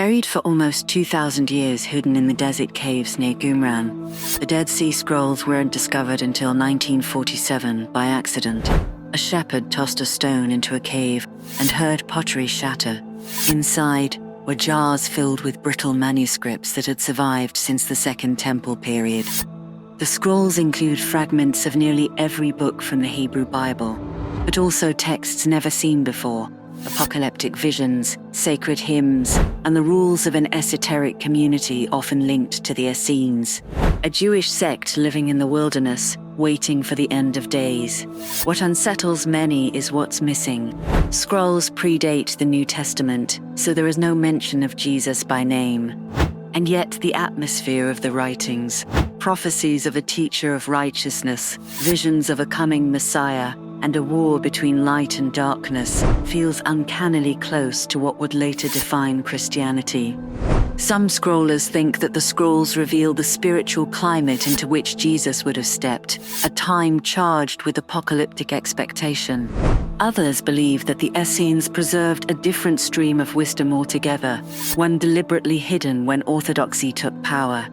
Buried for almost 2,000 years hidden in the desert caves near Qumran, the Dead Sea Scrolls weren't discovered until 1947 by accident. A shepherd tossed a stone into a cave and heard pottery shatter. Inside were jars filled with brittle manuscripts that had survived since the Second Temple period. The scrolls include fragments of nearly every book from the Hebrew Bible, but also texts never seen before, apocalyptic visions, sacred hymns, and the rules of an esoteric community often linked to the Essenes, a Jewish sect living in the wilderness, waiting for the end of days. What unsettles many is what's missing. Scrolls predate the New Testament, so there is no mention of Jesus by name. And yet the atmosphere of the writings, prophecies of a teacher of righteousness, visions of a coming Messiah, and a war between light and darkness, feels uncannily close to what would later define Christianity. Some scrollers think that the scrolls reveal the spiritual climate into which Jesus would have stepped, a time charged with apocalyptic expectation. Others believe that the Essenes preserved a different stream of wisdom altogether, one deliberately hidden when orthodoxy took power.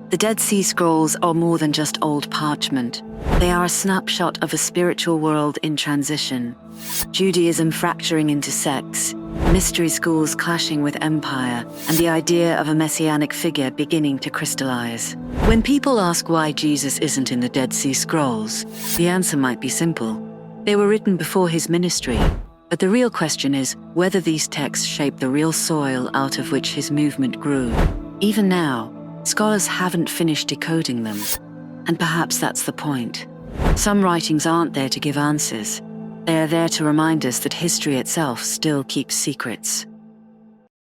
The Dead Sea Scrolls are more than just old parchment. They are a snapshot of a spiritual world in transition. Judaism fracturing into sects, mystery schools clashing with empire, and the idea of a messianic figure beginning to crystallize. When people ask why Jesus isn't in the Dead Sea Scrolls, the answer might be simple. They were written before his ministry, but the real question is whether these texts shape the real soil out of which his movement grew. Even now, scholars haven't finished decoding them, and perhaps that's the point. Some writings aren't there to give answers. They are there to remind us that history itself still keeps secrets.